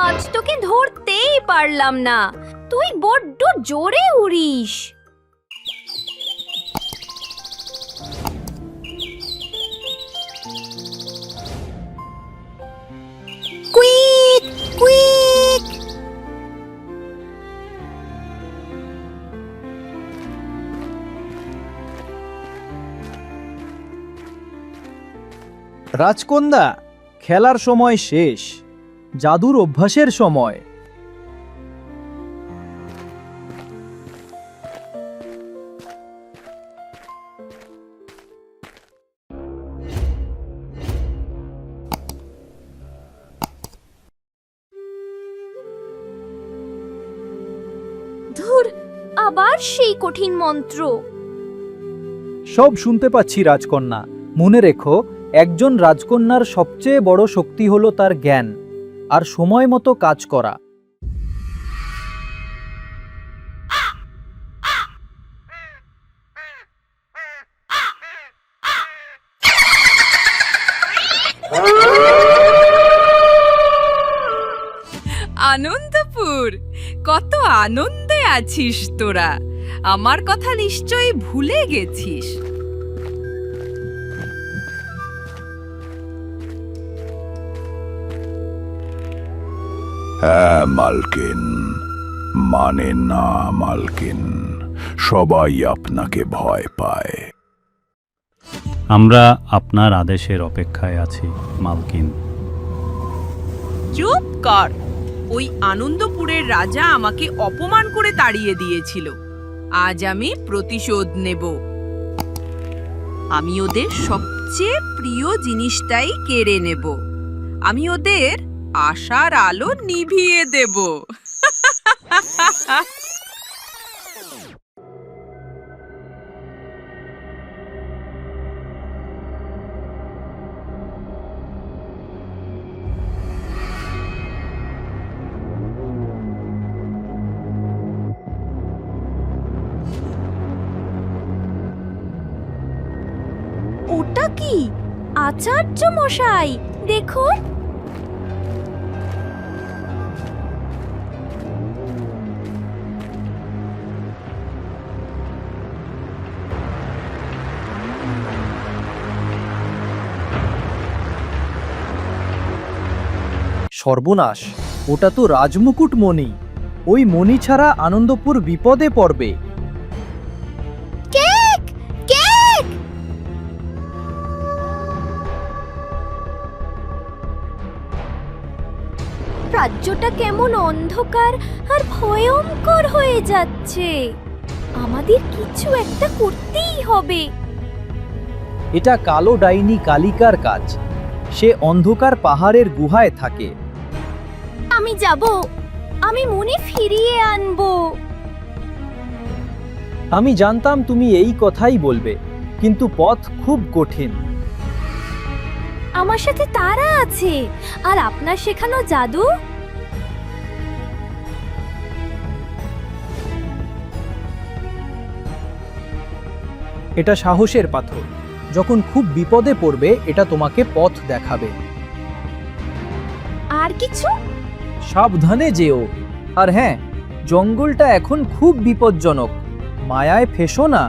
আজ তোকে ধরতেই পারলাম না, তুই বড্ড জোরে উড়িস। Quick quick. রাজকন্যা, খেলার সময় শেষ, জাদুর অভ্যাসের সময়। ধুর, আবার সেই কঠিন মন্ত্র। সব শুনতে পাচ্ছি রাজকন্যা, মনে রেখো, একজন রাজকন্যার সবচেয়ে বড় শক্তি হলো তার জ্ঞান আর সময় মতো কাজ করা। আনন্দপুর, কত আনন্দে আছিস তোরা। আমার কথা নিশ্চয়ই ভুলে গেছিস। হ্যাঁ মালকিন, মানে না মালকিন, সবাই আপনাকে ভয় পায়। আমরা আপনার আদেশের অপেক্ষায় আছি মালকিন। চুপ কর। ওই আনন্দপুরের রাজা আমাকে অপমান করে তাড়িয়ে দিয়েছিল। আজ আমি প্রতিশোধ নেব। আমি ওদের সবচেয়ে প্রিয় জিনিসটাই কেড়ে নেব। আমি ওদের আশার আলো নিভিয়ে দেব। ওটা কি? আচার্য মশাই, দেখুন। সর্বনাশ, ওটা তো রাজমুকুট মণি। ওই মণি ছাড়া আনন্দপুর বিপদে পড়বে। Cake cake. রাজ্যটা কেমন অন্ধকার আর ভয়ঙ্কর হয়ে যাচ্ছে। আমাদের কিছু একটা করতেই হবে। এটা কালো ডাইনি কালিকার কাজ। সে অন্ধকার পাহাড়ের গুহায় থাকে। আমি যাব, আমি মনে ফিরিয়ে আনবো। আমি জানতাম তুমি এই কথাই বলবে, কিন্তু পথ খুব কঠিন। আমার সাথে তারা আছে, আর আপনার শেখানো জাদু। এটা সাহসের পাথর। যখন খুব বিপদে পড়বে, এটা তোমাকে পথ দেখাবে। আর কিছু? সাবধানে যেও। আর হ্যাঁ, জঙ্গলটা এখন খুব বিপজ্জনক। মায়ায় ফেসো না।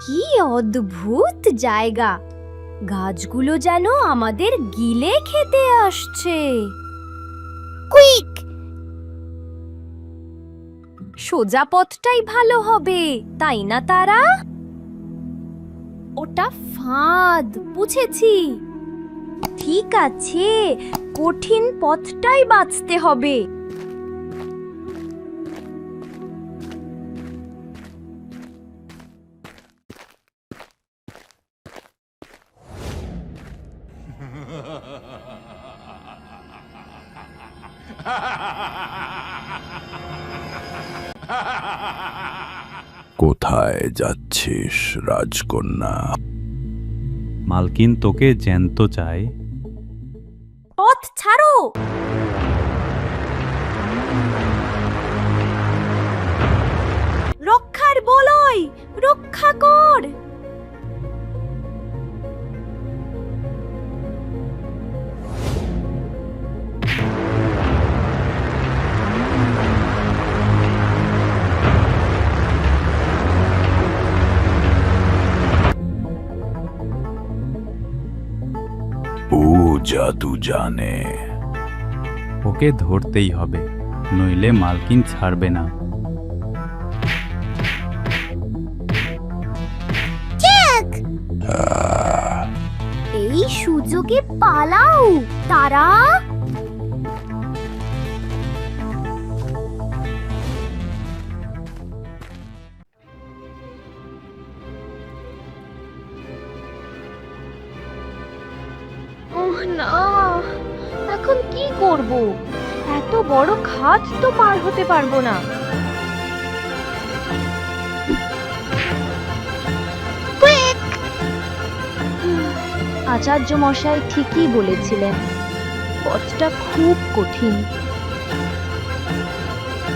কি অদ্ভুত জায়গা! গাছগুলো যেন আমাদের গিলে খেতে আসছে। কুইক! সোজা পথটাই ভালো হবে, তাই না তারা? ওটা ফাঁদ, বুঝেছি। ঠিক আছে, কঠিন পথটাই বাঁচতে হবে। কোথায় যাচ্ছিস রাজকন্যা? মালকিন তোকে জ্যান্ত চায়। পথ ছাড়ো। রক্ষার বলয়, রক্ষা কর। ও জাদু জানে। ওকে ধরতেই হবে, নইলে মালকিন ছাড়বে না। এই সুযোগে পালাও তারা। ওহ না, এখন কি করব? এত বড় খাদ তো পার হতে পারবো না। আচার্য মশাই ঠিকই বলেছিলেন, পথটা খুব কঠিন।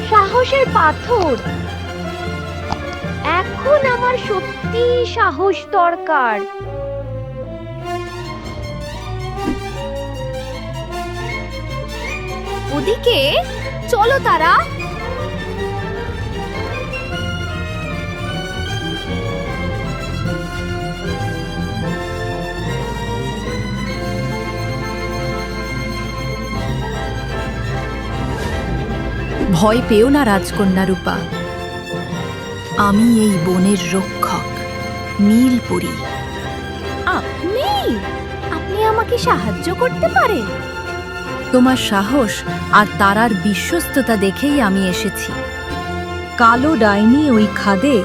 সাহসের পাথর। এখন আমার সত্যি সাহস দরকার। ওদিকে চলো তারা। ভয় পেও না রাজকন্যা রূপা, আমি এই বনের রক্ষক নীলপরী। আপনি আপনি আমাকে সাহায্য করতে পারেন? তোমার সাহস আর তারার বিশ্বস্ততা দেখেই আমি এসেছি। কালো ডাইনি ওই খাদে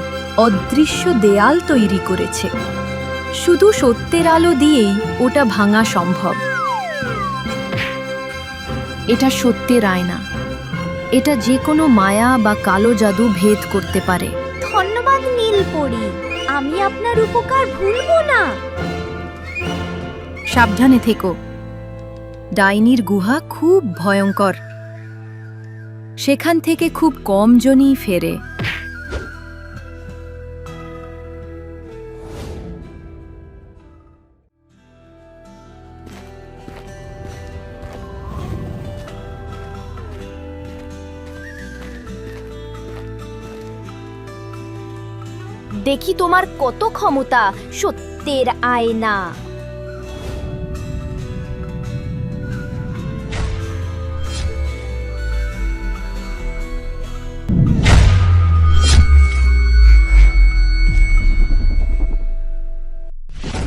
অদৃশ্য দেয়াল তৈরি করেছে, শুধু সত্যের আলো দিয়েই ওটা ভাঙা সম্ভব। এটা সত্যের আয়না, এটা যে কোনো মায়া বা কালো জাদু ভেদ করতে পারে। ধন্যবাদ নীলপরি, আমি আপনার উপকার ভুলবো না। সাবধানে থেকো, ডাইনির গুহা খুব ভয়ঙ্কর, সেখান থেকে খুব কম জনই ফেরে। দেখি তোমার কত ক্ষমতা সত্যের আয়না।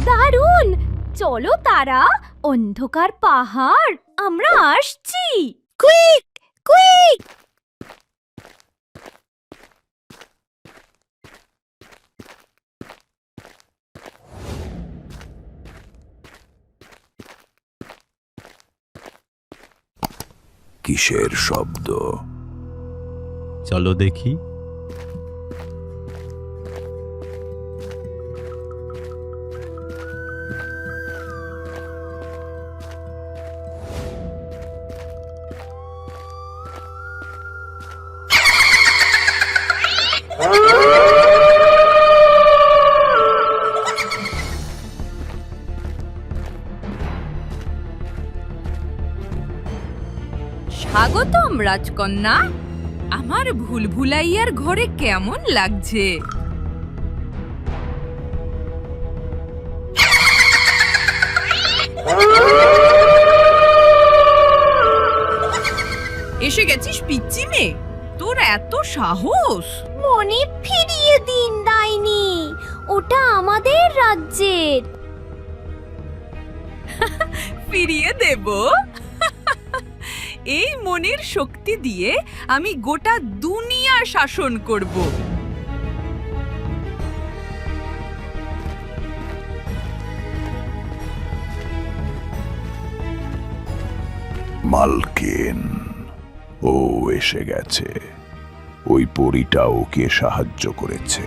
দারুণ! চলো তারা, অন্ধকার পাহাড়, আমরা আসছি। Quick quick! কিসের শব্দ? চলো দেখি। স্বাগতম রাজকন্যা। আমার ভুলভুলাইয়ার ঘরে কেমন লাগছে? এসে গেছিস পিচ্চি মেয়ে, তোর এত সাহস! মনে ফিরিয়ে দিন ডাইনি, ওটা আমাদের রাজ্যের। ফিরিয়ে দেব? এই মনের শক্তি দিয়ে আমি গোটা দুনিয়া শাসন করব। মালকিন, ও এসে গেছে। ওই পরীটা ওকে সাহায্য করেছে।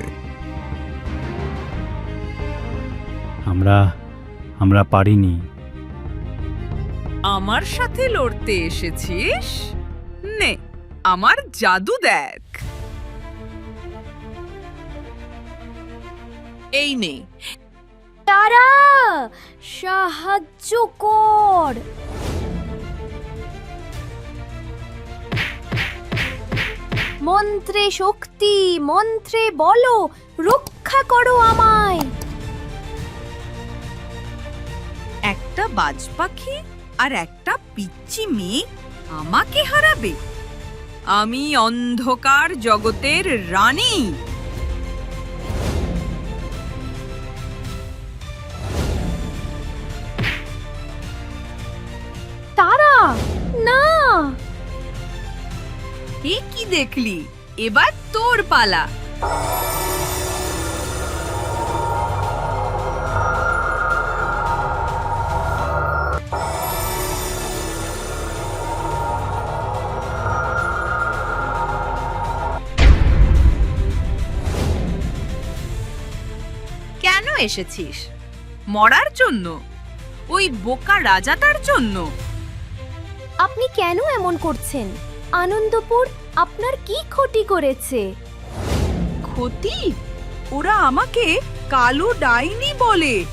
আমরা পারিনি। আমার সাথে লড়তে এসেছিস? নে, আমার জাদু দেখ। এই নে। তারা সাহায্য কর। মন্ত্রে শক্তি, মন্ত্রে বলো, রক্ষা করো আমায়। একটা বাজ পাখি আর একটা পিচ্চি মেয়ে আমাকে হারাবে? আমি অন্ধকার জগতের রানী। তারা না। এ কি দেখলি? এবার তোর পালা। কেন এসেছিস? মরার জন্য? ওই বোকা রাজাটার জন্য? আপনি কেন এমন করছেন? আনন্দপুর আপনার কি ক্ষতি করেছে? ক্ষতি? ওরা আমাকে কালো ডাইনি বলে,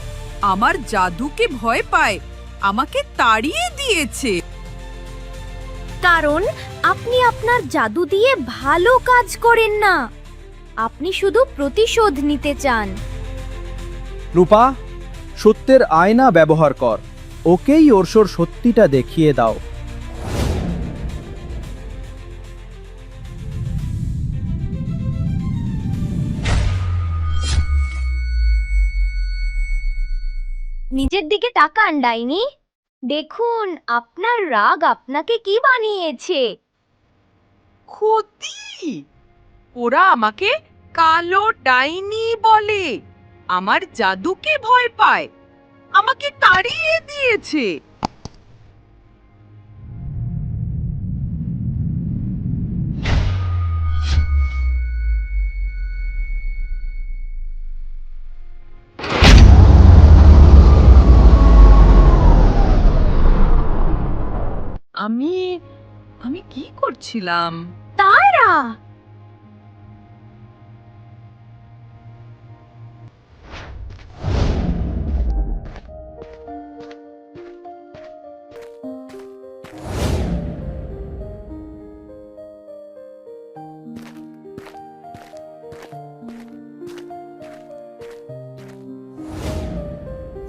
আমার জাদুকে ভয় পায়, আমাকে তাড়িয়ে দিয়েছে। কারণ আপনি আপনার জাদু দিয়ে ভালো কাজ করেন না, আপনি শুধু প্রতিশোধ নিতে চান। রূপা, সত্যের আয়না ব্যবহার কর। ওকেই ওরসোর সত্যিটা দেখিয়ে দাও। নিজের দিকে তাকান ডাইনি, দেখুন আপনার রাগ আপনাকে কি বানিয়েছে। ক্ষতি? ওরা আমাকে কালো ডাইনি বলে, আমার জাদুকে ভয় পায়, আমাকে তাড়িয়ে দিয়েছে। আমি কি করছিলাম? তারা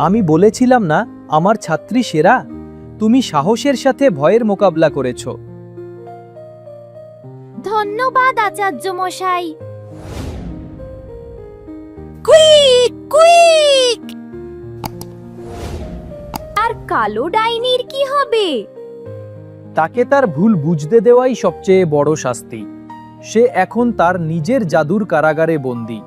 আমি বলেছিলাম না আমার ছাত্রী সেরা? তুমি সাহসের সাথে ভয়ের মোকাবিলা করেছো। ধন্যবাদ আচার্য মশাই। Quick quick! আর কালো ডাইনির কি হবে? তাকে তার ভুল বুঝতে দেওয়াই সবচেয়ে বড় শাস্তি। সে এখন তার নিজের জাদুর কারাগারে বন্দী।